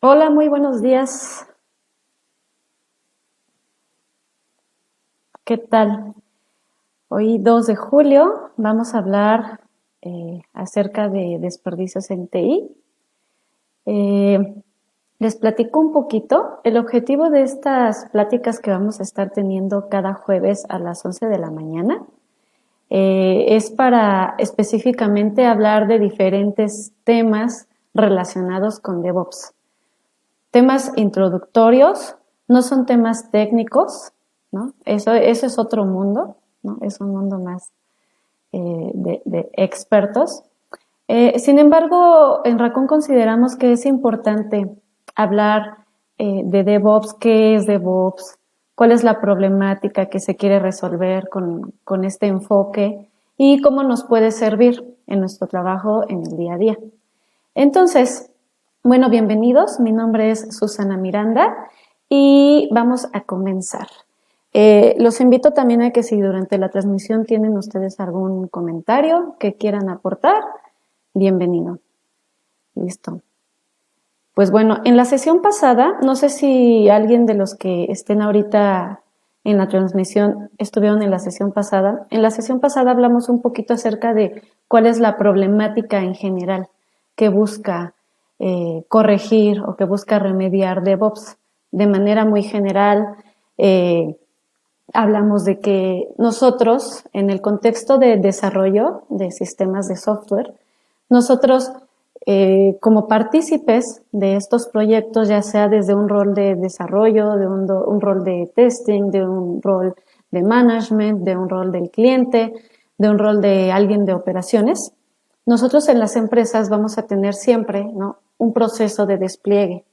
Hola, muy buenos días. ¿Qué tal? Hoy 2 de julio vamos a hablar acerca de desperdicios en TI. Eh, Les platico un poquito. El objetivo de estas pláticas que vamos a estar teniendo cada jueves a las 11 de la mañana es para específicamente hablar de diferentes temas relacionados con DevOps. Temas introductorios, no son temas técnicos, ¿no? Eso es otro mundo, ¿no? Es un mundo más de expertos. Sin embargo, en Raccoon consideramos que es importante hablar de DevOps, qué es DevOps, cuál es la problemática que se quiere resolver con este enfoque y cómo nos puede servir en nuestro trabajo en el día a día. Entonces, bueno, bienvenidos. Mi nombre es Susana Miranda y vamos a comenzar. Los invito también a que si durante la transmisión tienen ustedes algún comentario que quieran aportar, bienvenido. Listo. Pues bueno, en la sesión pasada, no sé si alguien de los que estén ahorita en la transmisión estuvieron en la sesión pasada. En la sesión pasada hablamos un poquito acerca de cuál es la problemática en general que busca corregir o que busca remediar DevOps. De manera muy general, hablamos de que nosotros, en el contexto de desarrollo de sistemas de software, nosotros como partícipes de estos proyectos, ya sea desde un rol de desarrollo, de un rol de testing, de un rol de management, de un rol del cliente, de un rol de alguien de operaciones, nosotros en las empresas vamos a tener siempre, ¿no?, un proceso de despliegue,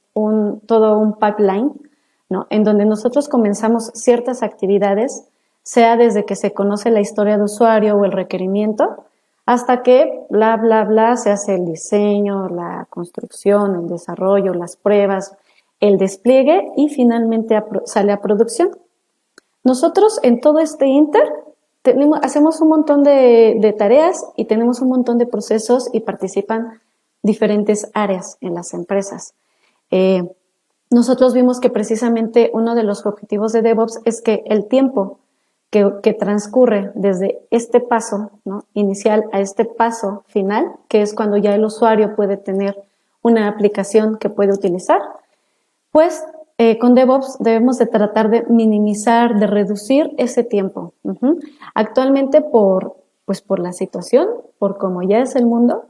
todo un pipeline, ¿no?, en donde nosotros comenzamos ciertas actividades, sea desde que se conoce la historia de usuario o el requerimiento, hasta que bla, bla, bla, se hace el diseño, la construcción, el desarrollo, las pruebas, el despliegue y finalmente sale a producción. Nosotros en todo este inter hacemos un montón de tareas y tenemos un montón de procesos y participan diferentes áreas en las empresas. Nosotros vimos que precisamente uno de los objetivos de DevOps es que el tiempo que transcurre desde este paso, ¿no?, inicial a este paso final, que es cuando ya el usuario puede tener una aplicación que puede utilizar, pues con DevOps debemos de tratar de minimizar, de reducir ese tiempo. Actualmente por la situación, por cómo ya es el mundo,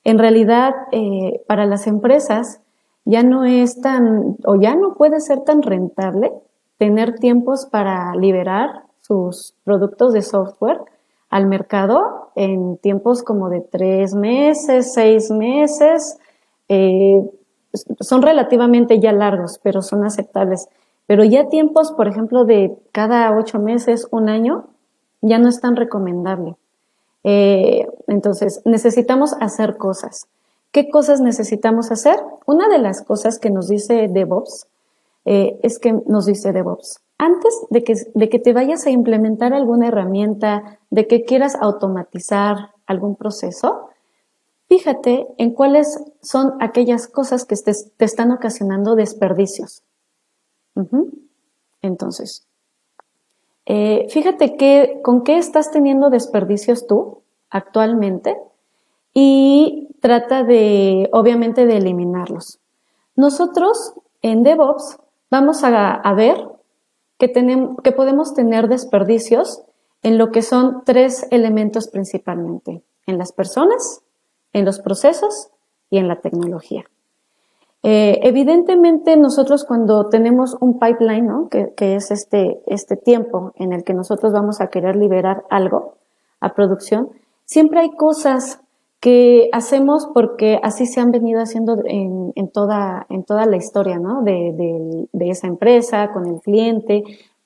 en realidad para las empresas ya no es ya no puede ser tan rentable tener tiempos para liberar sus productos de software al mercado en tiempos como de 3 meses, 6 meses, son relativamente ya largos, pero son aceptables. Pero ya tiempos, por ejemplo, de cada 8 meses, un año, ya no es tan recomendable. Entonces, necesitamos hacer cosas. ¿Qué cosas necesitamos hacer? Una de las cosas que nos dice DevOps es que nos dice DevOps, antes de que te vayas a implementar alguna herramienta, de que quieras automatizar algún proceso, fíjate en cuáles son aquellas cosas que te están ocasionando desperdicios. Entonces, fíjate con qué estás teniendo desperdicios tú actualmente y trata obviamente, de eliminarlos. Nosotros en DevOps vamos a ver que podemos tener desperdicios en lo que son 3 elementos principalmente: en las personas, en los procesos y en la tecnología. Evidentemente nosotros cuando tenemos un pipeline, ¿no?, que es este tiempo en el que nosotros vamos a querer liberar algo a producción, siempre hay cosas que hacemos porque así se han venido haciendo en toda la historia, ¿no?, de esa empresa, con el cliente,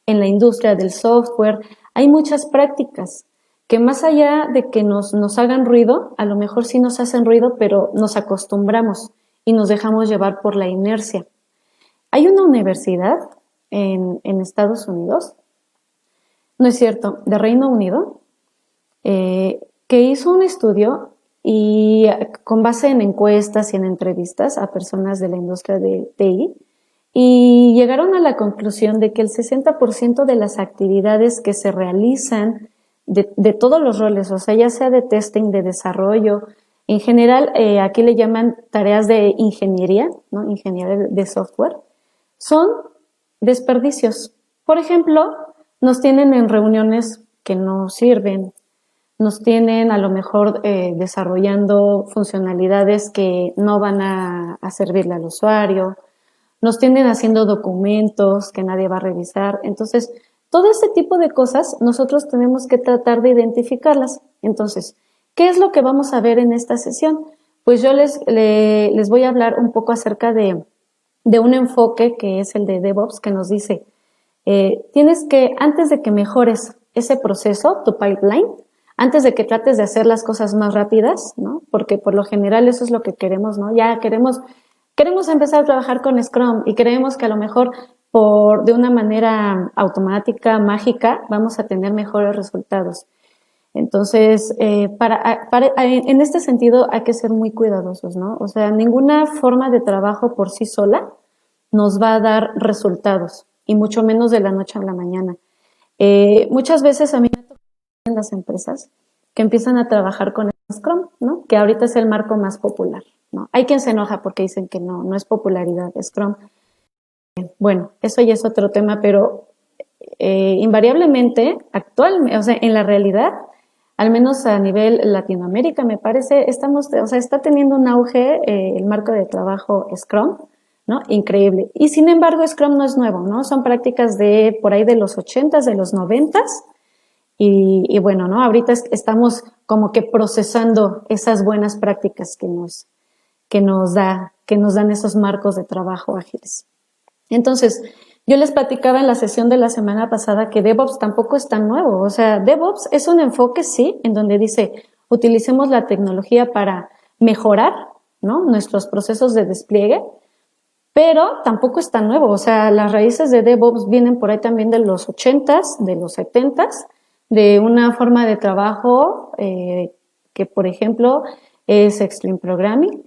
en la industria del software. Hay muchas prácticas que más allá de que nos hagan ruido, a lo mejor sí nos hacen ruido, pero nos acostumbramos y nos dejamos llevar por la inercia. Hay una universidad en Estados Unidos, no es cierto, de Reino Unido, que hizo un estudio y con base en encuestas y en entrevistas a personas de la industria de TI, y llegaron a la conclusión de que el 60% de las actividades que se realizan de todos los roles, o sea, ya sea de testing, de desarrollo, en general, aquí le llaman tareas de ingeniería, ¿no? Ingeniería de software, son desperdicios. Por ejemplo, nos tienen en reuniones que no sirven, nos tienen a lo mejor desarrollando funcionalidades que no van a servirle al usuario, nos tienen haciendo documentos que nadie va a revisar. Entonces, todo ese tipo de cosas nosotros tenemos que tratar de identificarlas. Entonces, ¿qué es lo que vamos a ver en esta sesión? Pues yo les voy a hablar un poco acerca de un enfoque que es el de DevOps, que nos dice, tienes que, antes de que mejores ese proceso, tu pipeline, antes de que trates de hacer las cosas más rápidas, ¿no? Porque por lo general eso es lo que queremos, ¿no? Ya queremos empezar a trabajar con Scrum y creemos que a lo mejor de una manera automática, mágica, vamos a tener mejores resultados. Entonces, en este sentido hay que ser muy cuidadosos, ¿no? O sea, ninguna forma de trabajo por sí sola nos va a dar resultados, y mucho menos de la noche a la mañana. Muchas veces a mí me toca en las empresas que empiezan a trabajar con Scrum, ¿no? Que ahorita es el marco más popular, ¿no? Hay quien se enoja porque dicen que no es popularidad Scrum. Bueno, eso ya es otro tema, pero invariablemente, actualmente, o sea, en la realidad, al menos a nivel Latinoamérica, me parece, está teniendo un auge el marco de trabajo Scrum, ¿no? Increíble. Y sin embargo, Scrum no es nuevo, ¿no? Son prácticas de por ahí de los 80s, de los 90s, y bueno, ¿no? Ahorita estamos como que procesando esas buenas prácticas que nos dan esos marcos de trabajo ágiles. Entonces, yo les platicaba en la sesión de la semana pasada que DevOps tampoco es tan nuevo. O sea, DevOps es un enfoque, sí, en donde dice, utilicemos la tecnología para mejorar, ¿no? Nuestros procesos de despliegue, pero tampoco es tan nuevo. O sea, las raíces de DevOps vienen por ahí también de los 80s, de los 70s, de una forma de trabajo que, por ejemplo, es Extreme Programming,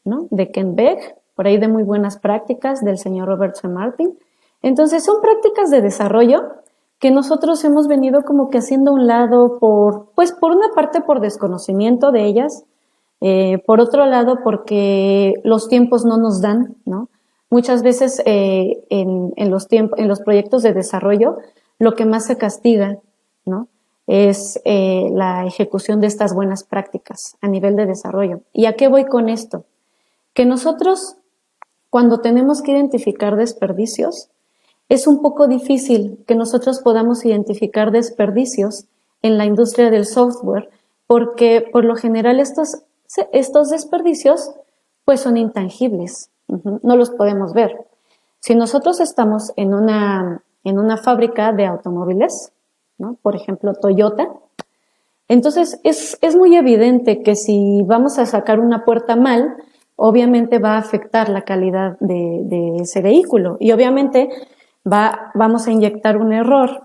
¿no? De Ken Beck, por ahí de muy buenas prácticas del señor Robert C. Martin. Entonces, son prácticas de desarrollo que nosotros hemos venido como que haciendo a un lado por una parte por desconocimiento de ellas, por otro lado porque los tiempos no nos dan, ¿no? Muchas veces en los proyectos de desarrollo lo que más se castiga, ¿no? Es la ejecución de estas buenas prácticas a nivel de desarrollo. ¿Y a qué voy con esto? Que nosotros, cuando tenemos que identificar desperdicios, es un poco difícil que nosotros podamos identificar desperdicios en la industria del software, porque por lo general estos desperdicios pues son intangibles, no los podemos ver. Si nosotros estamos en una fábrica de automóviles, ¿no? Por ejemplo Toyota, entonces es muy evidente que si vamos a sacar una puerta mal, obviamente va a afectar la calidad de ese vehículo, y obviamente vamos a inyectar un error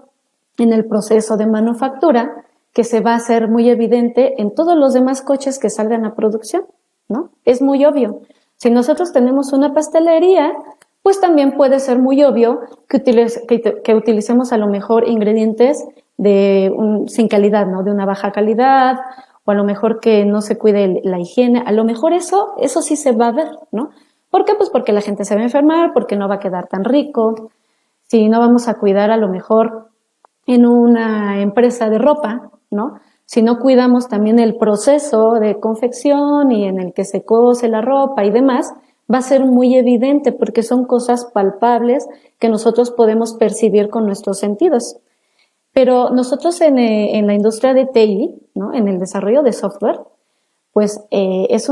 en el proceso de manufactura que se va a hacer muy evidente en todos los demás coches que salgan a producción, ¿no? Es muy obvio. Si nosotros tenemos una pastelería, pues también puede ser muy obvio que utilicemos a lo mejor ingredientes sin calidad, ¿no? De una baja calidad, o a lo mejor que no se cuide la higiene. A lo mejor eso sí se va a ver, ¿no? ¿Por qué? Pues porque la gente se va a enfermar, porque no va a quedar tan rico. Si no vamos a cuidar a lo mejor en una empresa de ropa, ¿no? Si no cuidamos también el proceso de confección y en el que se cose la ropa y demás, va a ser muy evidente porque son cosas palpables que nosotros podemos percibir con nuestros sentidos. Pero nosotros en la industria de TI, ¿no? En el desarrollo de software, pues es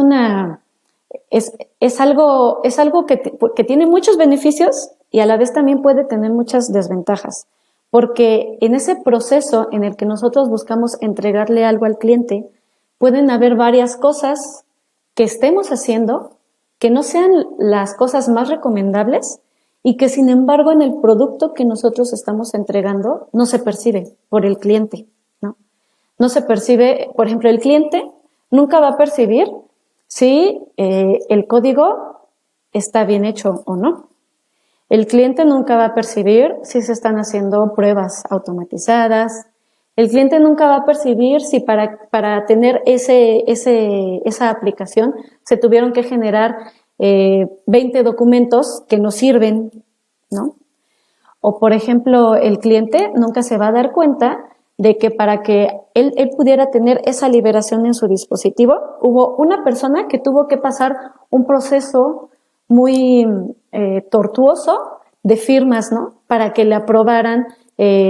algo que tiene muchos beneficios y a la vez también puede tener muchas desventajas, porque en ese proceso en el que nosotros buscamos entregarle algo al cliente, pueden haber varias cosas que estemos haciendo que no sean las cosas más recomendables y que sin embargo en el producto que nosotros estamos entregando no se percibe por el cliente, ¿no? No se percibe, por ejemplo, el cliente nunca va a percibir si el código está bien hecho o no. El cliente nunca va a percibir si se están haciendo pruebas automatizadas. El cliente nunca va a percibir si para tener esa aplicación se tuvieron que generar 20 documentos que no sirven, ¿no? O, por ejemplo, el cliente nunca se va a dar cuenta de que para que él pudiera tener esa liberación en su dispositivo, hubo una persona que tuvo que pasar un proceso muy tortuoso de firmas, ¿no? Para que le aprobaran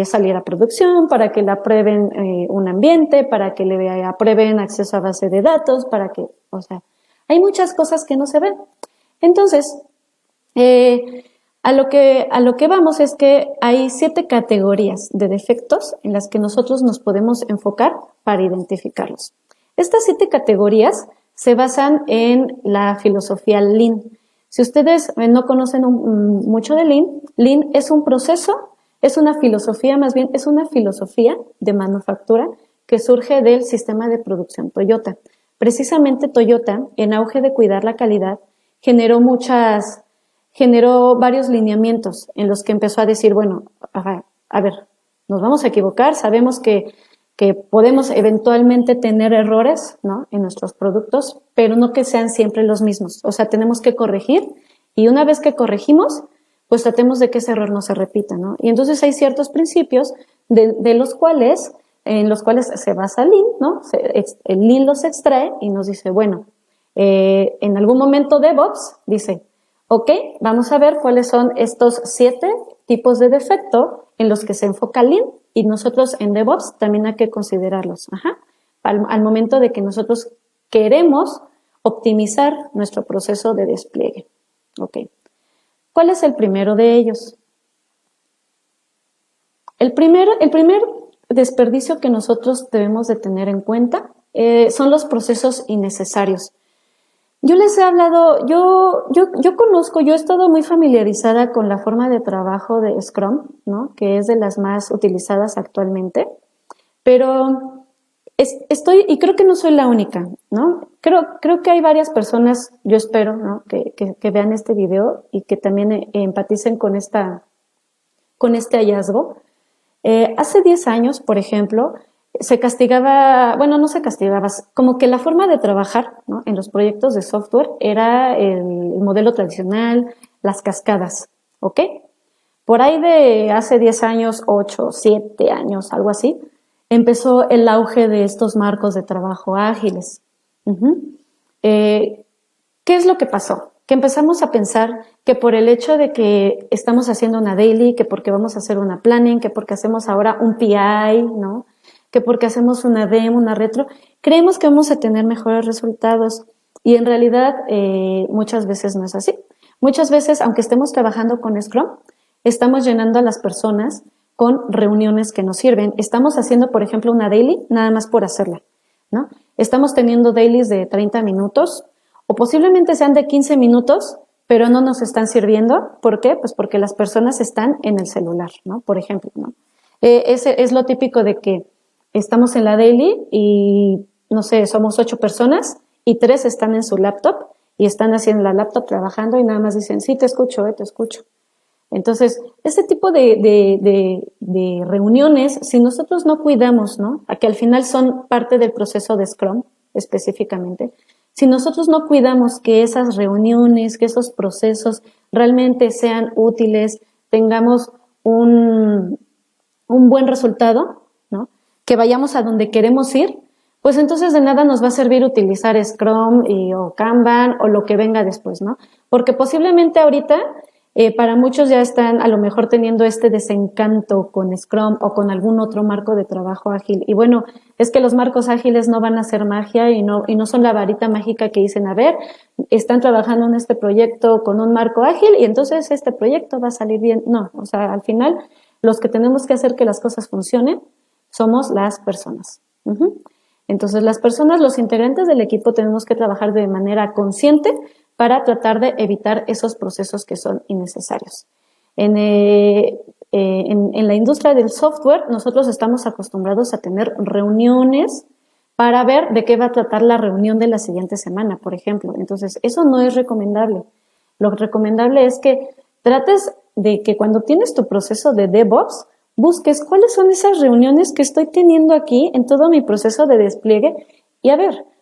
salir a producción, para que le aprueben un ambiente, para que le aprueben acceso a base de datos, o sea, hay muchas cosas que no se ven. Entonces, a lo que vamos es que hay 7 categorías de defectos en las que nosotros nos podemos enfocar para identificarlos. Estas 7 categorías se basan en la filosofía Lean. Si ustedes no conocen mucho de Lean, Lean es un proceso, es una filosofía, más bien es una filosofía de manufactura que surge del sistema de producción Toyota. Precisamente Toyota, en auge de cuidar la calidad, generó varios lineamientos en los que empezó a decir, bueno, a ver, nos vamos a equivocar, sabemos que podemos eventualmente tener errores, ¿no?, en nuestros productos, pero no que sean siempre los mismos. O sea, tenemos que corregir y una vez que corregimos, pues tratemos de que ese error no se repita, ¿no? Y entonces hay ciertos principios en los cuales se basa Lean, ¿no? El Lean los extrae y nos dice, bueno, en algún momento DevOps dice, ok, vamos a ver cuáles son estos 7 tipos de defecto en los que se enfoca Lean y nosotros en DevOps también hay que considerarlos. Al momento de que nosotros queremos optimizar nuestro proceso de despliegue. Ok. ¿Cuál es el primero de ellos? El primer desperdicio que nosotros debemos de tener en cuenta son los procesos innecesarios. Yo les he hablado, yo he estado muy familiarizada con la forma de trabajo de Scrum, ¿no?, que es de las más utilizadas actualmente, pero y creo que no soy la única, ¿no? Creo que hay varias personas, yo espero, ¿no?, que vean este video y que también empaticen con este hallazgo. Hace 10 años, por ejemplo, se castigaba, bueno, no se castigaba, como que la forma de trabajar, ¿no?, en los proyectos de software era el modelo tradicional, las cascadas, ¿ok? Por ahí de hace 10 años, 8, 7 años, algo así, empezó el auge de estos marcos de trabajo ágiles. ¿Qué es lo que pasó? Que empezamos a pensar que por el hecho de que estamos haciendo una daily, que porque vamos a hacer una planning, que porque hacemos ahora un PI, ¿no?, que porque hacemos una demo, una retro, creemos que vamos a tener mejores resultados y en realidad muchas veces no es así. Muchas veces, aunque estemos trabajando con Scrum, estamos llenando a las personas con reuniones que nos sirven. Estamos haciendo, por ejemplo, una daily nada más por hacerla, ¿no? Estamos teniendo dailies de 30 minutos o posiblemente sean de 15 minutos, pero no nos están sirviendo. ¿Por qué? Pues porque las personas están en el celular, ¿no? Por ejemplo, ¿no? Ese es lo típico de que estamos en la daily y, no sé, somos 8 personas y 3 están en su laptop y están haciendo la laptop trabajando y nada más dicen, sí, te escucho, te escucho. Entonces, este tipo de reuniones, si nosotros no cuidamos, ¿no?, a que al final son parte del proceso de Scrum específicamente, si nosotros no cuidamos que esas reuniones, que esos procesos realmente sean útiles, tengamos un buen resultado, ¿no?, que vayamos a donde queremos ir, pues entonces de nada nos va a servir utilizar Scrum o Kanban o lo que venga después, ¿no? Porque posiblemente ahorita para muchos ya están a lo mejor teniendo este desencanto con Scrum o con algún otro marco de trabajo ágil. Y bueno, es que los marcos ágiles no van a ser magia y no son la varita mágica que dicen, a ver, están trabajando en este proyecto con un marco ágil y entonces este proyecto va a salir bien. No, o sea, al final los que tenemos que hacer que las cosas funcionen somos las personas. Entonces, las personas, los integrantes del equipo, tenemos que trabajar de manera consciente para tratar de evitar esos procesos que son innecesarios. En la industria del software, nosotros estamos acostumbrados a tener reuniones para ver de qué va a tratar la reunión de la siguiente semana, por ejemplo. Entonces, eso no es recomendable. Lo recomendable es que trates de que cuando tienes tu proceso de DevOps, busques cuáles son esas reuniones que estoy teniendo aquí en todo mi proceso de despliegue y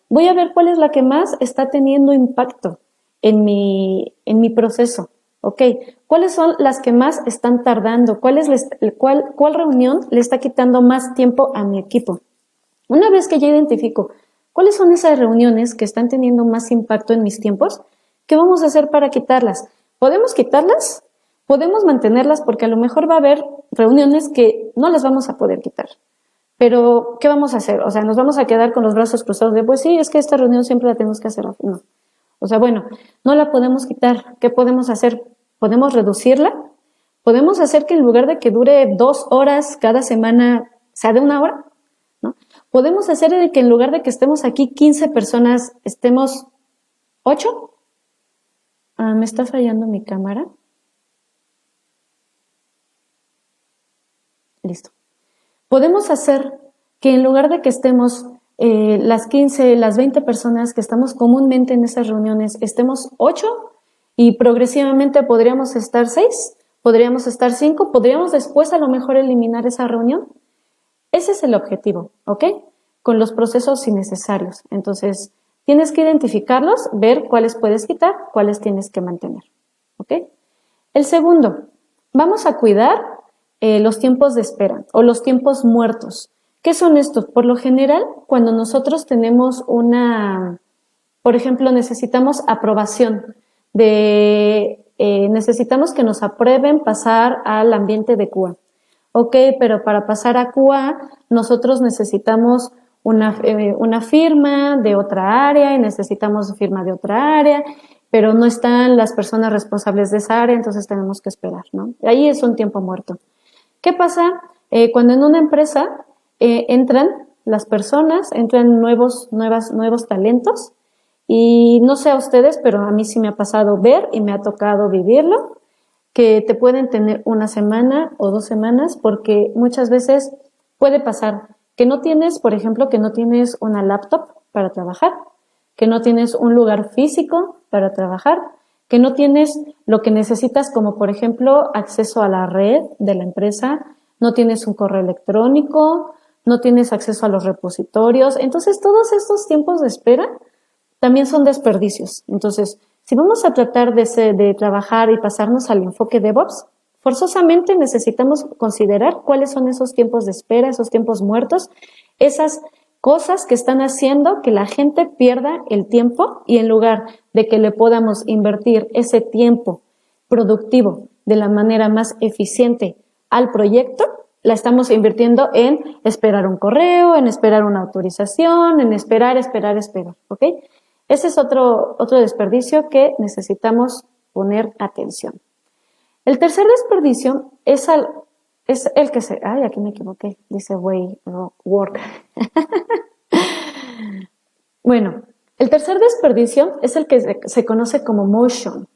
voy a ver cuál es la que más está teniendo impacto en mi proceso, ¿ok? ¿Cuáles son las que más están tardando? ¿Cuál reunión le está quitando más tiempo a mi equipo? Una vez que ya identifico cuáles son esas reuniones que están teniendo más impacto en mis tiempos, ¿qué vamos a hacer para quitarlas? ¿Podemos quitarlas? Podemos mantenerlas porque a lo mejor va a haber reuniones que no las vamos a poder quitar. Pero, ¿qué vamos a hacer? O sea, ¿nos vamos a quedar con los brazos cruzados de, pues sí, es que esta reunión siempre la tenemos que hacer? No. O sea, bueno, no la podemos quitar. ¿Qué podemos hacer? ¿Podemos reducirla? ¿Podemos hacer que en lugar de que dure 2 horas cada semana, sea de 1 hora? ¿No? ¿Podemos hacer que en lugar de que estemos aquí 15 personas, estemos 8? ¿Me está fallando mi cámara? Listo. Podemos hacer que en lugar de que estemos las 15, las 20 personas que estamos comúnmente en esas reuniones, estemos 8 y progresivamente podríamos estar 6, podríamos estar 5, podríamos después a lo mejor eliminar esa reunión. Ese es el objetivo, ¿ok? Con los procesos innecesarios. Entonces, tienes que identificarlos, ver cuáles puedes quitar, cuáles tienes que mantener, ¿ok? El segundo, vamos a cuidar los tiempos de espera o los tiempos muertos. ¿Qué son estos? Por lo general, cuando nosotros tenemos por ejemplo, necesitamos aprobación necesitamos que nos aprueben pasar al ambiente de QA. Ok, pero para pasar a QA, nosotros necesitamos una firma de otra área y necesitamos firma de otra área, pero no están las personas responsables de esa área, entonces tenemos que esperar, ¿no? Ahí es un tiempo muerto. ¿Qué pasa cuando en una empresa entran las personas, entran nuevos talentos? Y no sé a ustedes, pero a mí sí me ha pasado ver y me ha tocado vivirlo, que te pueden tener 1 semana o 2 semanas, porque muchas veces puede pasar que no tienes, por ejemplo, que no tienes una laptop para trabajar, que no tienes un lugar físico para trabajar, que no tienes lo que necesitas como, por ejemplo, acceso a la red de la empresa, no tienes un correo electrónico, no tienes acceso a los repositorios. Entonces, todos estos tiempos de espera también son desperdicios. Entonces, si vamos a tratar de trabajar y pasarnos al enfoque DevOps, forzosamente necesitamos considerar cuáles son esos tiempos de espera, esos tiempos muertos, esas cosas que están haciendo que la gente pierda el tiempo y en lugar de que le podamos invertir ese tiempo productivo de la manera más eficiente al proyecto, la estamos invirtiendo en esperar un correo, en esperar una autorización, en esperar, ¿ok? Ese es otro desperdicio que necesitamos poner atención. El tercer desperdicio es el que aquí me equivoqué, dice way work. Bueno, el tercer desperdicio es el que se conoce como motion.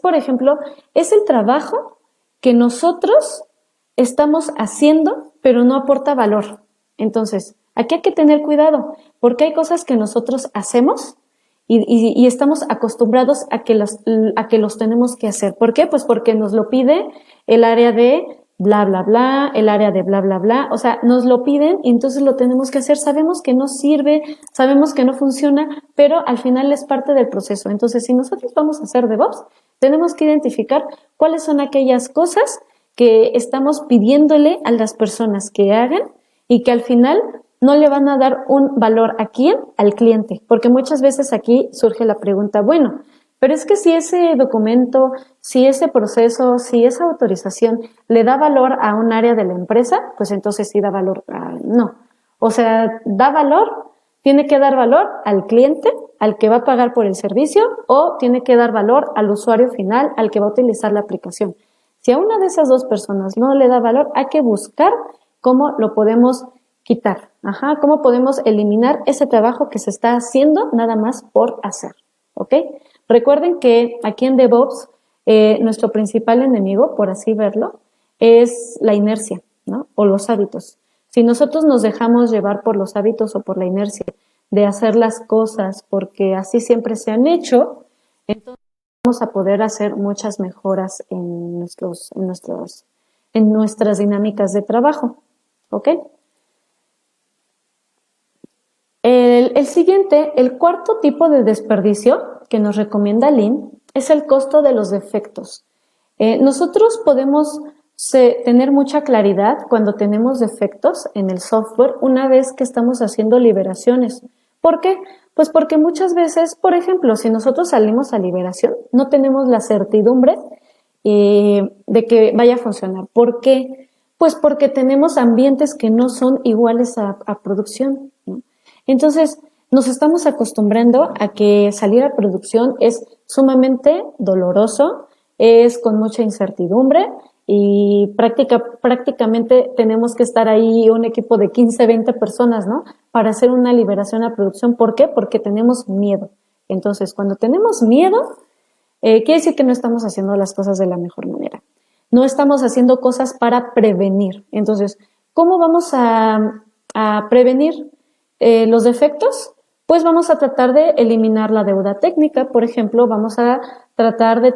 Por ejemplo, es el trabajo que nosotros estamos haciendo, pero no aporta valor. Entonces, aquí hay que tener cuidado, porque hay cosas que nosotros hacemos y estamos acostumbrados a que los tenemos que hacer. ¿Por qué? Pues porque nos lo pide el área de bla, bla, bla, el área de bla, bla, bla. O sea, nos lo piden y entonces lo tenemos que hacer. Sabemos que no sirve, sabemos que no funciona, pero al final es parte del proceso. Entonces, si nosotros vamos a hacer DevOps, tenemos que identificar cuáles son aquellas cosas que estamos pidiéndole a las personas que hagan y que al final no le van a dar un valor a quién, al cliente, porque muchas veces aquí surge la pregunta, bueno, pero es que si ese documento, si ese proceso, si esa autorización le da valor a un área de la empresa, pues entonces sí da valor, no. O sea, da valor, tiene que dar valor al cliente, al que va a pagar por el servicio, o tiene que dar valor al usuario final, al que va a utilizar la aplicación. Si a una de esas dos personas no le da valor, hay que buscar cómo lo podemos quitar. ¿Cómo podemos eliminar ese trabajo que se está haciendo nada más por hacer? ¿Ok? Recuerden que aquí en DevOps, nuestro principal enemigo, por así verlo, es la inercia, ¿no? O los hábitos. Si nosotros nos dejamos llevar por los hábitos o por la inercia de hacer las cosas porque así siempre se han hecho, entonces vamos a poder hacer muchas mejoras en nuestras dinámicas de trabajo. ¿Ok? El siguiente, el cuarto tipo de desperdicio que nos recomienda Lean es el costo de los defectos. Nosotros podemos tener mucha claridad cuando tenemos defectos en el software una vez que estamos haciendo liberaciones. ¿Por qué? Pues porque muchas veces, por ejemplo, si nosotros salimos a liberación, no tenemos la certidumbre de que vaya a funcionar. ¿Por qué? Pues porque tenemos ambientes que no son iguales a producción, ¿no? Entonces, nos estamos acostumbrando a que salir a producción es sumamente doloroso, es con mucha incertidumbre y prácticamente tenemos que estar ahí un equipo de 15, 20 personas, ¿no? Para hacer una liberación a producción. ¿Por qué? Porque tenemos miedo. Entonces, cuando tenemos miedo, quiere decir que no estamos haciendo las cosas de la mejor manera. No estamos haciendo cosas para prevenir. Entonces, ¿cómo vamos a prevenir los defectos? Pues vamos a tratar de eliminar la deuda técnica. Por ejemplo, vamos a tratar de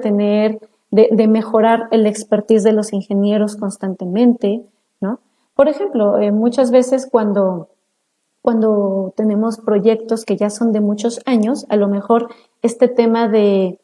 mejorar el expertise de los ingenieros constantemente, ¿no? Por ejemplo, muchas veces cuando tenemos proyectos que ya son de muchos años, a lo mejor este tema de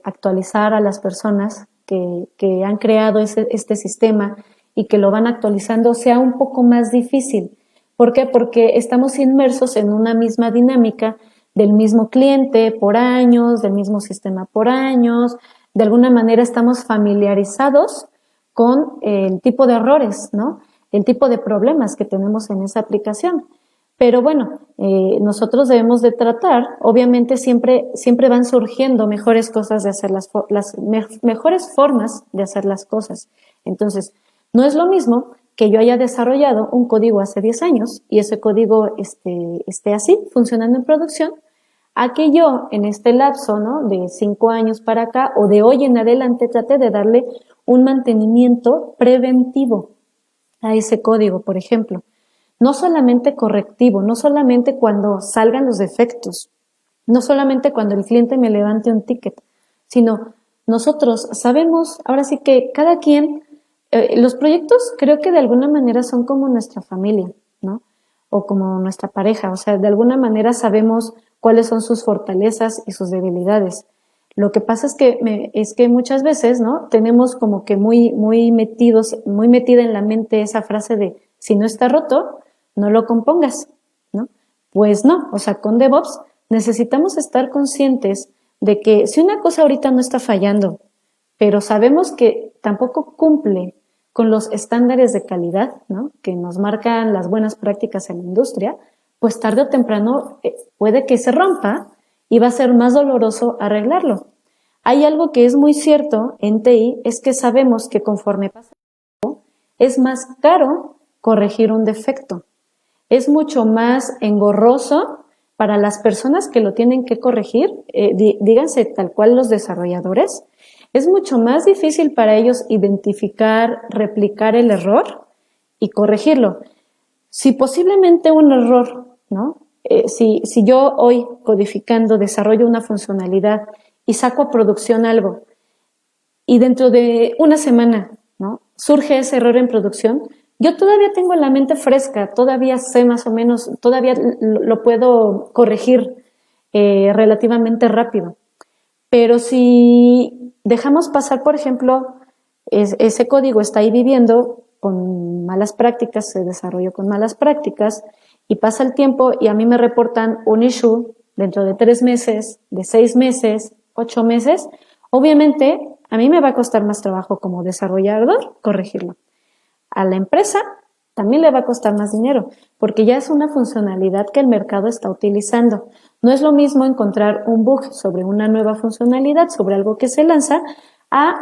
actualizar a las personas que han creado este sistema y que lo van actualizando sea un poco más difícil. ¿Por qué? Porque estamos inmersos en una misma dinámica del mismo cliente por años, del mismo sistema por años. De alguna manera estamos familiarizados con el tipo de errores, ¿no? El tipo de problemas que tenemos en esa aplicación. Pero bueno, nosotros debemos de tratar, obviamente siempre van surgiendo mejores cosas de hacer mejores formas de hacer las cosas. Entonces, no es lo mismo que yo haya desarrollado un código hace 10 años y ese código esté así, funcionando en producción, a que yo en este lapso, ¿no? De 5 años para acá o de hoy en adelante trate de darle un mantenimiento preventivo a ese código, por ejemplo. No solamente correctivo, no solamente cuando salgan los defectos, no solamente cuando el cliente me levante un ticket, sino nosotros sabemos, ahora sí que cada quien, los proyectos creo que de alguna manera son como nuestra familia, ¿no? O como nuestra pareja, o sea, de alguna manera sabemos cuáles son sus fortalezas y sus debilidades. Lo que pasa es que muchas veces, ¿no? Tenemos como que muy metida en la mente esa frase de si no está roto, no lo compongas, ¿no? Pues no, o sea, con DevOps necesitamos estar conscientes de que si una cosa ahorita no está fallando, pero sabemos que tampoco cumple con los estándares de calidad, ¿no? Que nos marcan las buenas prácticas en la industria, pues tarde o temprano puede que se rompa y va a ser más doloroso arreglarlo. Hay algo que es muy cierto en TI, es que sabemos que conforme pasa el tiempo, es más caro corregir un defecto. Es mucho más engorroso para las personas que lo tienen que corregir, díganse tal cual los desarrolladores, es mucho más difícil para ellos identificar, replicar el error y corregirlo. Si posiblemente un error, ¿no? Si yo hoy codificando desarrollo una funcionalidad y saco a producción algo y dentro de una semana, ¿no? Surge ese error en producción, yo todavía tengo la mente fresca, todavía sé más o menos, todavía lo puedo corregir relativamente rápido. Pero si dejamos pasar, por ejemplo, ese código está ahí viviendo con malas prácticas, se desarrolló con malas prácticas y pasa el tiempo y a mí me reportan un issue dentro de 3 meses, de 6 meses, 8 meses, obviamente a mí me va a costar más trabajo como desarrollador corregirlo. A la empresa también le va a costar más dinero, porque ya es una funcionalidad que el mercado está utilizando. No es lo mismo encontrar un bug sobre una nueva funcionalidad, sobre algo que se lanza,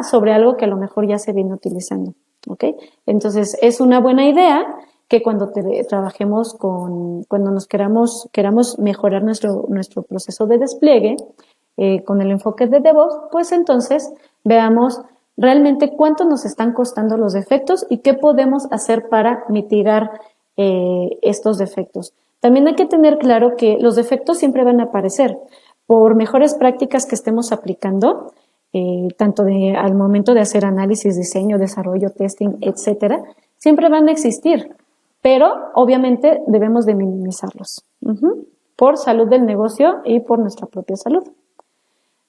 sobre algo que a lo mejor ya se viene utilizando. ¿Ok? Entonces, es una buena idea que cuando trabajemos cuando nos queramos mejorar nuestro proceso de despliegue, con el enfoque de DevOps, pues entonces veamos realmente cuánto nos están costando los defectos y qué podemos hacer para mitigar estos defectos. También hay que tener claro que los defectos siempre van a aparecer. Por mejores prácticas que estemos aplicando, tanto al momento de hacer análisis, diseño, desarrollo, testing, etcétera, siempre van a existir, pero obviamente debemos de minimizarlos, por salud del negocio y por nuestra propia salud.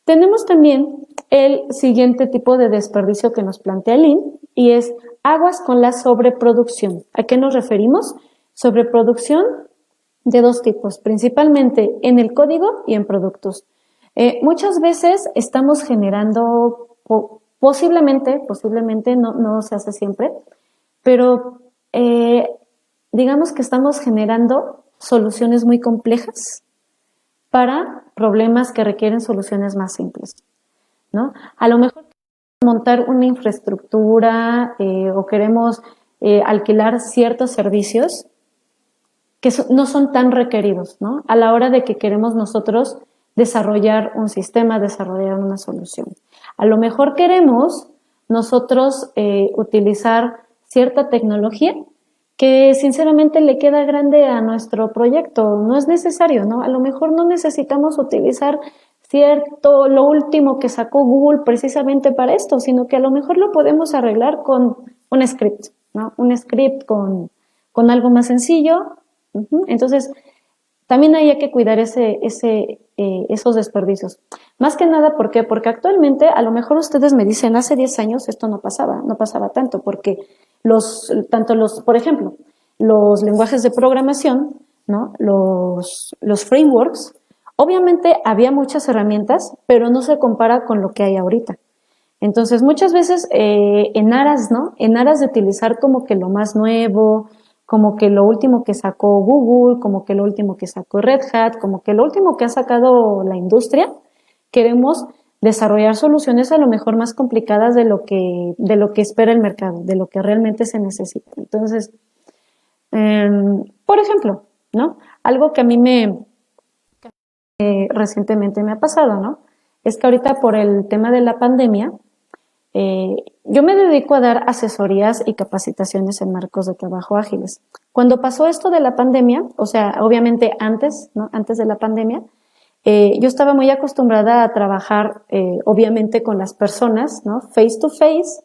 Tenemos también el siguiente tipo de desperdicio que nos plantea Lean y es aguas con la sobreproducción. ¿A qué nos referimos? Sobreproducción de dos tipos, principalmente en el código y en productos. Muchas veces estamos generando, posiblemente, no se hace siempre, pero digamos que estamos generando soluciones muy complejas para problemas que requieren soluciones más simples, ¿no? A lo mejor queremos montar una infraestructura o queremos alquilar ciertos servicios que no son tan requeridos, ¿no? A la hora de que queremos nosotros desarrollar un sistema, desarrollar una solución. A lo mejor queremos nosotros utilizar cierta tecnología que sinceramente le queda grande a nuestro proyecto. No es necesario, ¿no? A lo mejor no necesitamos utilizar lo último que sacó Google precisamente para esto, sino que a lo mejor lo podemos arreglar con un script, ¿no? Un script con algo más sencillo. Entonces, también hay que cuidar esos desperdicios. Más que nada, ¿por qué? Porque actualmente, a lo mejor ustedes me dicen, hace 10 años esto no pasaba tanto, porque por ejemplo, los lenguajes de programación, ¿no? Los frameworks, obviamente había muchas herramientas, pero no se compara con lo que hay ahorita. Entonces, muchas veces en aras de utilizar como que lo más nuevo, como que lo último que sacó Google, como que lo último que sacó Red Hat, como que lo último que ha sacado la industria, queremos desarrollar soluciones a lo mejor más complicadas de lo que espera el mercado, de lo que realmente se necesita. Entonces, por ejemplo, ¿no? Algo que a mí recientemente me ha pasado, ¿no? Es que ahorita por el tema de la pandemia, yo me dedico a dar asesorías y capacitaciones en marcos de trabajo ágiles. Cuando pasó esto de la pandemia, o sea, obviamente antes, ¿no? Antes de la pandemia, yo estaba muy acostumbrada a trabajar, obviamente, con las personas, ¿no? Face to face,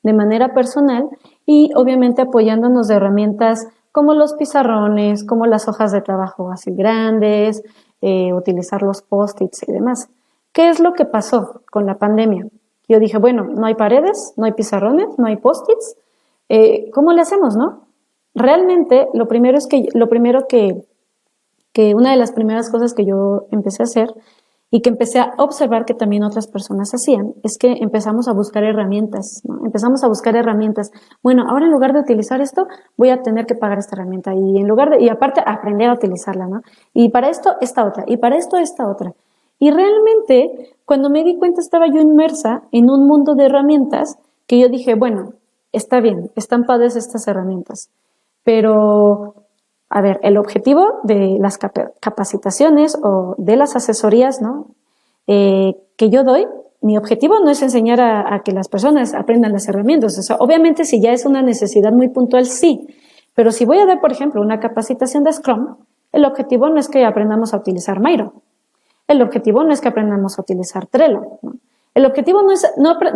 de manera personal, y obviamente apoyándonos de herramientas como los pizarrones, como las hojas de trabajo así grandes, utilizar los post-its y demás. ¿Qué es lo que pasó con la pandemia? Yo dije, bueno, no hay paredes, no hay pizarrones, no hay post-its, ¿cómo le hacemos, no? Realmente, lo primero que una de las primeras cosas que yo empecé a hacer y que empecé a observar que también otras personas hacían, es que empezamos a buscar herramientas, ¿no? Empezamos a buscar herramientas. Bueno, ahora en lugar de utilizar esto, voy a tener que pagar esta herramienta y aparte aprender a utilizarla, ¿no? Y para esto, esta otra, y para esto, esta otra. Y realmente, cuando me di cuenta, estaba yo inmersa en un mundo de herramientas que yo dije, bueno, está bien, están padres estas herramientas, pero a ver, el objetivo de las capacitaciones o de las asesorías, ¿no? Que yo doy, mi objetivo no es enseñar a que las personas aprendan las herramientas. O sea, obviamente, si ya es una necesidad muy puntual, sí. Pero si voy a dar, por ejemplo, una capacitación de Scrum, el objetivo no es que aprendamos a utilizar Miro. El objetivo no es que aprendamos a utilizar Trello, ¿no? El objetivo no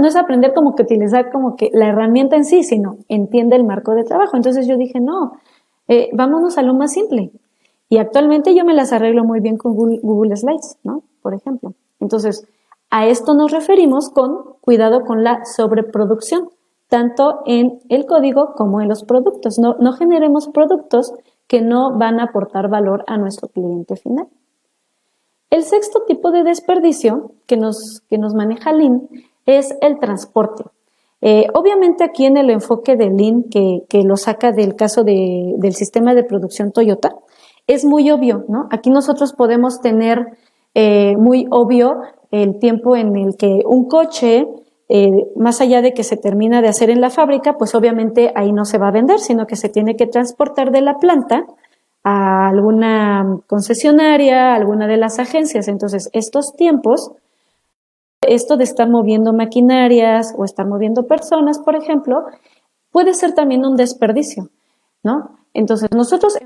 es aprender como que utilizar como que la herramienta en sí, sino entiende el marco de trabajo. Entonces yo dije, no, vámonos a lo más simple. Y actualmente yo me las arreglo muy bien con Google Slides, ¿no? Por ejemplo. Entonces, a esto nos referimos con cuidado con la sobreproducción, tanto en el código como en los productos. No generemos productos que no van a aportar valor a nuestro cliente final. El sexto tipo de desperdicio que nos maneja Lean es el transporte. Obviamente aquí en el enfoque de Lean, que lo saca del caso del sistema de producción Toyota, es muy obvio, ¿no? Aquí nosotros podemos tener muy obvio el tiempo en el que un coche, más allá de que se termina de hacer en la fábrica, pues obviamente ahí no se va a vender, sino que se tiene que transportar de la planta a alguna concesionaria, a alguna de las agencias. Entonces, estos tiempos esto de estar moviendo maquinarias o estar moviendo personas, por ejemplo, puede ser también un desperdicio, ¿no? Entonces, nosotros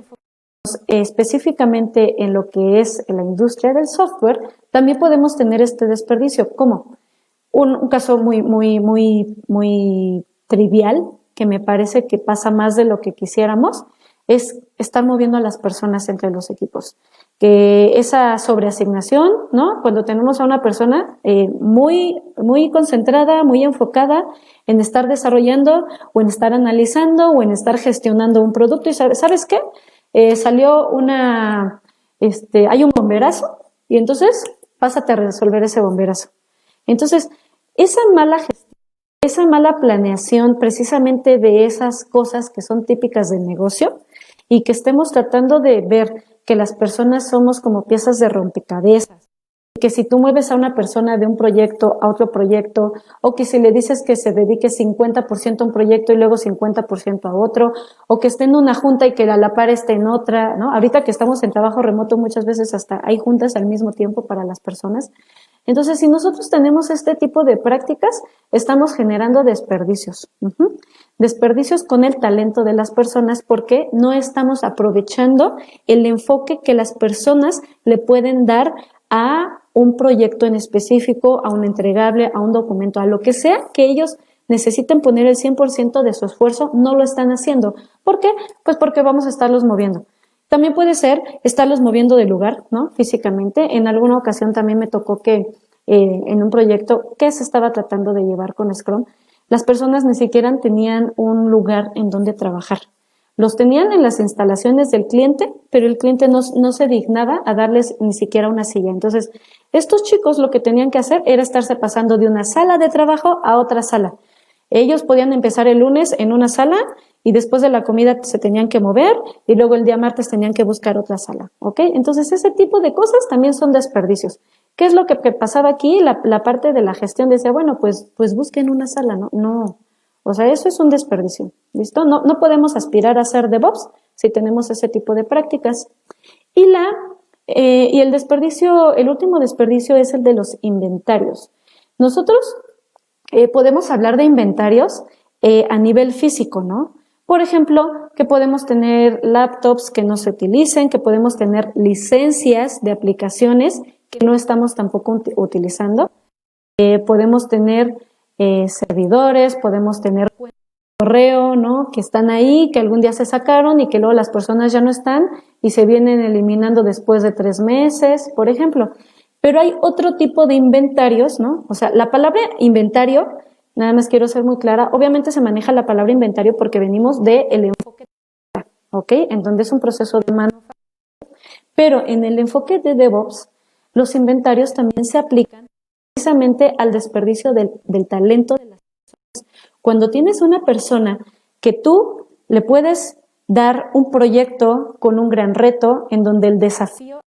específicamente en lo que es la industria del software, también podemos tener este desperdicio. ¿Cómo? Un caso muy trivial, que me parece que pasa más de lo que quisiéramos, es estar moviendo a las personas entre los equipos. Que esa sobreasignación, ¿no? Cuando tenemos a una persona muy concentrada, muy enfocada en estar desarrollando o en estar analizando o en estar gestionando un producto y ¿sabes qué? Salió hay un bomberazo y entonces pásate a resolver ese bomberazo. Entonces, esa mala gestión, esa mala planeación precisamente de esas cosas que son típicas del negocio y que estemos tratando de ver que las personas somos como piezas de rompecabezas, que si tú mueves a una persona de un proyecto a otro proyecto, o que si le dices que se dedique 50% a un proyecto y luego 50% a otro, o que esté en una junta y que a la par esté en otra, ¿no? Ahorita que estamos en trabajo remoto muchas veces hasta hay juntas al mismo tiempo para las personas. Entonces, si nosotros tenemos este tipo de prácticas, estamos generando desperdicios. Desperdicios con el talento de las personas porque no estamos aprovechando el enfoque que las personas le pueden dar a un proyecto en específico, a un entregable, a un documento, a lo que sea que ellos necesiten poner el 100% de su esfuerzo, no lo están haciendo. ¿Por qué? Pues porque vamos a estarlos moviendo. También puede ser estarlos moviendo de lugar, ¿no? Físicamente. En alguna ocasión también me tocó que en un proyecto que se estaba tratando de llevar con Scrum, las personas ni siquiera tenían un lugar en donde trabajar. Los tenían en las instalaciones del cliente, pero el cliente no se dignaba a darles ni siquiera una silla. Entonces, estos chicos lo que tenían que hacer era estarse pasando de una sala de trabajo a otra sala. Ellos podían empezar el lunes en una sala y después de la comida se tenían que mover y luego el día martes tenían que buscar otra sala, ¿ok? Entonces, ese tipo de cosas también son desperdicios. ¿Qué es lo que pasaba aquí? La parte de la gestión decía, bueno, pues busquen una sala, ¿no? No. O sea, eso es un desperdicio, ¿listo? No podemos aspirar a ser DevOps si tenemos ese tipo de prácticas. Y el desperdicio, el último desperdicio es el de los inventarios. Nosotros podemos hablar de inventarios a nivel físico, ¿no? Por ejemplo, que podemos tener laptops que no se utilicen, que podemos tener licencias de aplicaciones que no estamos tampoco utilizando. Podemos tener servidores, podemos tener cuentas de correo, ¿no? Que están ahí, que algún día se sacaron y que luego las personas ya no están y se vienen eliminando después de 3 meses, por ejemplo. Pero hay otro tipo de inventarios, ¿no? O sea, la palabra inventario, nada más quiero ser muy clara, obviamente se maneja la palabra inventario porque venimos del enfoque, ¿ok? En donde es un proceso de manufactura. Pero en el enfoque de DevOps, los inventarios también se aplican precisamente al desperdicio del talento de las personas. Cuando tienes una persona que tú le puedes dar un proyecto con un gran reto en donde el desafío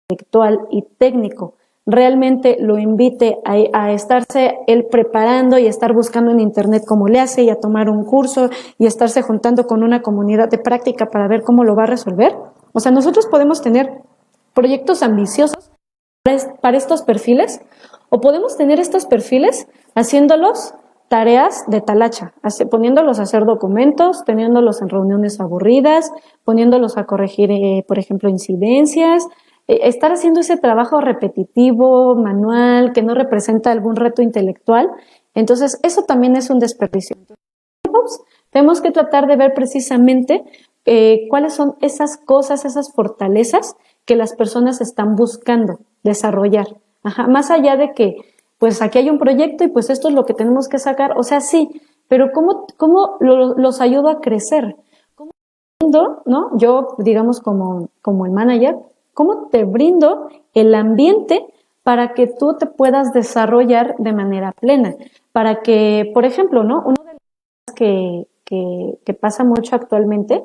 intelectual y técnico realmente lo invite a estarse él preparando y estar buscando en internet cómo le hace y a tomar un curso y estarse juntando con una comunidad de práctica para ver cómo lo va a resolver. O sea, nosotros podemos tener proyectos ambiciosos para estos perfiles o podemos tener estos perfiles haciéndolos tareas de talacha, poniéndolos a hacer documentos, teniéndolos en reuniones aburridas, poniéndolos a corregir, por ejemplo, incidencias, estar haciendo ese trabajo repetitivo, manual, que no representa algún reto intelectual. Entonces, eso también es un desperdicio. Entonces, tenemos que tratar de ver precisamente cuáles son esas cosas, esas fortalezas que las personas están buscando desarrollar. Más allá de que, pues aquí hay un proyecto y pues esto es lo que tenemos que sacar. O sea, sí, pero ¿cómo los ayudo a crecer? ¿Cómo brindo, no? Yo, digamos, como el manager, ¿cómo te brindo el ambiente para que tú te puedas desarrollar de manera plena? Para que, por ejemplo, ¿no? Uno de las cosas que pasa mucho actualmente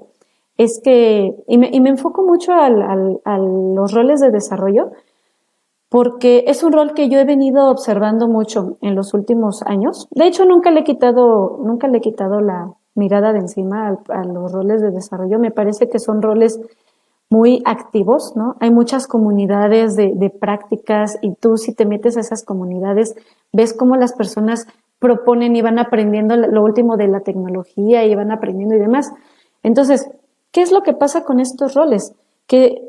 es que, y me enfoco mucho a los roles de desarrollo, porque es un rol que yo he venido observando mucho en los últimos años. De hecho, nunca le he quitado la mirada de encima a los roles de desarrollo. Me parece que son roles muy activos, ¿no? Hay muchas comunidades de prácticas y tú si te metes a esas comunidades ves cómo las personas proponen y van aprendiendo lo último de la tecnología y van aprendiendo y demás. Entonces, ¿qué es lo que pasa con estos roles? Que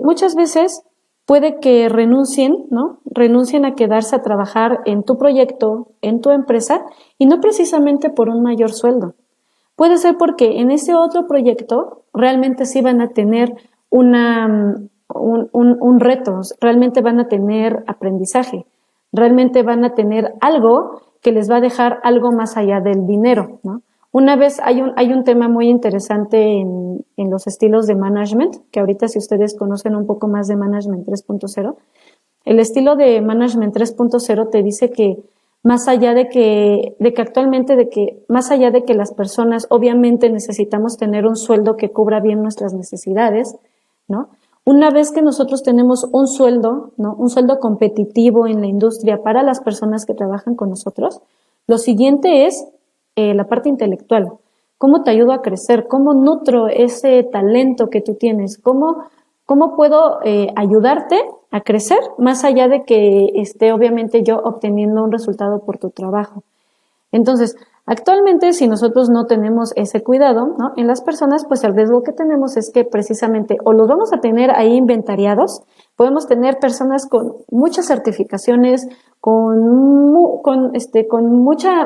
muchas veces puede que renuncien, ¿no? Renuncien a quedarse a trabajar en tu proyecto, en tu empresa, y no precisamente por un mayor sueldo. Puede ser porque en ese otro proyecto realmente sí van a tener un reto, realmente van a tener aprendizaje, realmente van a tener algo que les va a dejar algo más allá del dinero, ¿no? Una vez hay un tema muy interesante en los estilos de management, que ahorita si ustedes conocen un poco más de Management 3.0, el estilo de Management 3.0 te dice que más allá más allá de que las personas obviamente necesitamos tener un sueldo que cubra bien nuestras necesidades, ¿no? Una vez que nosotros tenemos un sueldo, ¿no? Un sueldo competitivo en la industria para las personas que trabajan con nosotros, lo siguiente es la parte intelectual. ¿Cómo te ayudo a crecer? ¿Cómo nutro ese talento que tú tienes? ¿Cómo puedo ayudarte a crecer más allá de que esté obviamente yo obteniendo un resultado por tu trabajo? Entonces, actualmente si nosotros no tenemos ese cuidado, ¿no? En las personas, pues el riesgo que tenemos es que precisamente o los vamos a tener ahí inventariados, podemos tener personas con muchas certificaciones, con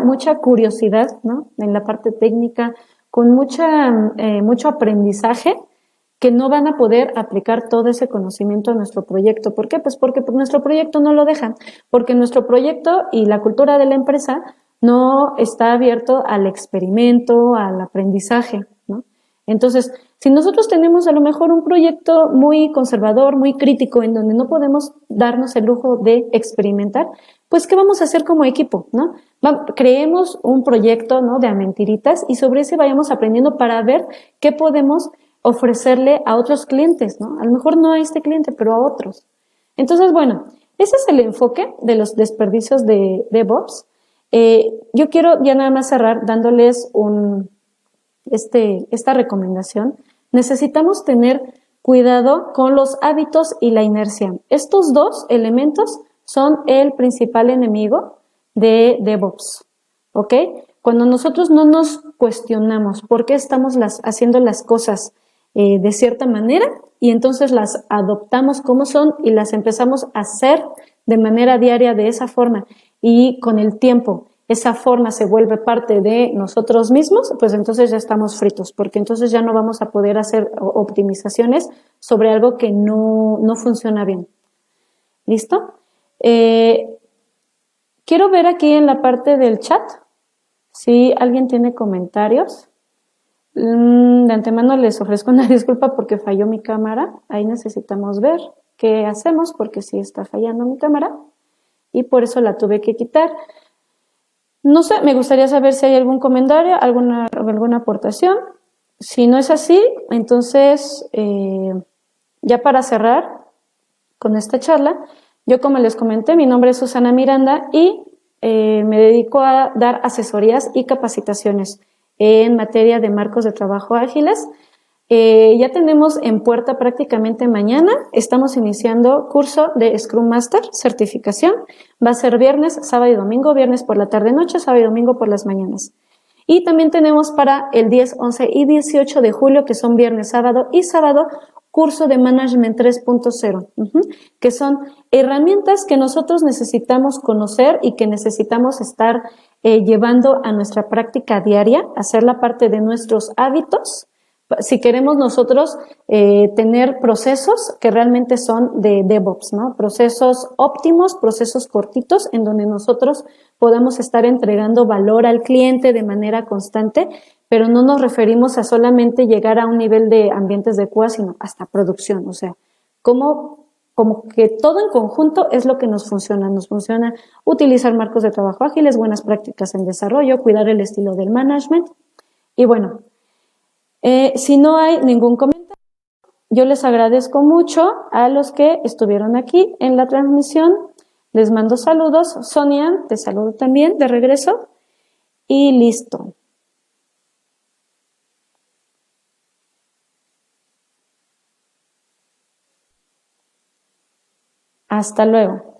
mucha curiosidad, ¿no? En la parte técnica, con mucho aprendizaje, que no van a poder aplicar todo ese conocimiento a nuestro proyecto. ¿Por qué? Pues porque nuestro proyecto no lo dejan, porque nuestro proyecto y la cultura de la empresa no está abierto al experimento, al aprendizaje, ¿no? Entonces, si nosotros tenemos a lo mejor un proyecto muy conservador, muy crítico, en donde no podemos darnos el lujo de experimentar, pues ¿qué vamos a hacer como equipo, no? Creemos un proyecto, ¿no? De a mentiritas y sobre ese vayamos aprendiendo para ver qué podemos ofrecerle a otros clientes, ¿no? A lo mejor no a este cliente, pero a otros. Entonces, bueno, ese es el enfoque de los desperdicios de DevOps. Yo quiero ya nada más cerrar dándoles esta recomendación. Necesitamos tener cuidado con los hábitos y la inercia. Estos dos elementos son el principal enemigo de DevOps, ¿ok? Cuando nosotros no nos cuestionamos por qué estamos haciendo las cosas de cierta manera y entonces las adoptamos como son y las empezamos a hacer de manera diaria de esa forma y con el tiempo esa forma se vuelve parte de nosotros mismos, pues entonces ya estamos fritos, porque entonces ya no vamos a poder hacer optimizaciones sobre algo que no funciona bien. ¿Listo? Quiero ver aquí en la parte del chat si alguien tiene comentarios. De antemano les ofrezco una disculpa porque falló mi cámara. Ahí necesitamos ver qué hacemos porque sí está fallando mi cámara y por eso la tuve que quitar. No sé, me gustaría saber si hay algún comentario, alguna aportación. Si no es así, entonces, ya para cerrar con esta charla, yo como les comenté, mi nombre es Susana Miranda y me dedico a dar asesorías y capacitaciones en materia de marcos de trabajo ágiles. Ya tenemos en puerta prácticamente mañana, estamos iniciando curso de Scrum Master, certificación, va a ser viernes, sábado y domingo, viernes por la tarde-noche, sábado y domingo por las mañanas. Y también tenemos para el 10, 11 y 18 de julio, que son viernes, sábado y sábado, curso de Management 3.0, que son herramientas que nosotros necesitamos conocer y que necesitamos estar llevando a nuestra práctica diaria, hacerla parte de nuestros hábitos, si queremos nosotros tener procesos que realmente son de DevOps, ¿no? Procesos óptimos, procesos cortitos, en donde nosotros podamos estar entregando valor al cliente de manera constante, pero no nos referimos a solamente llegar a un nivel de ambientes de QA, sino hasta producción. O sea, como que todo en conjunto es lo que nos funciona. Nos funciona utilizar marcos de trabajo ágiles, buenas prácticas en desarrollo, cuidar el estilo del management. Y bueno, si no hay ningún comentario, yo les agradezco mucho a los que estuvieron aquí en la transmisión. Les mando saludos. Sonia, te saludo también de regreso. Y listo. Hasta luego.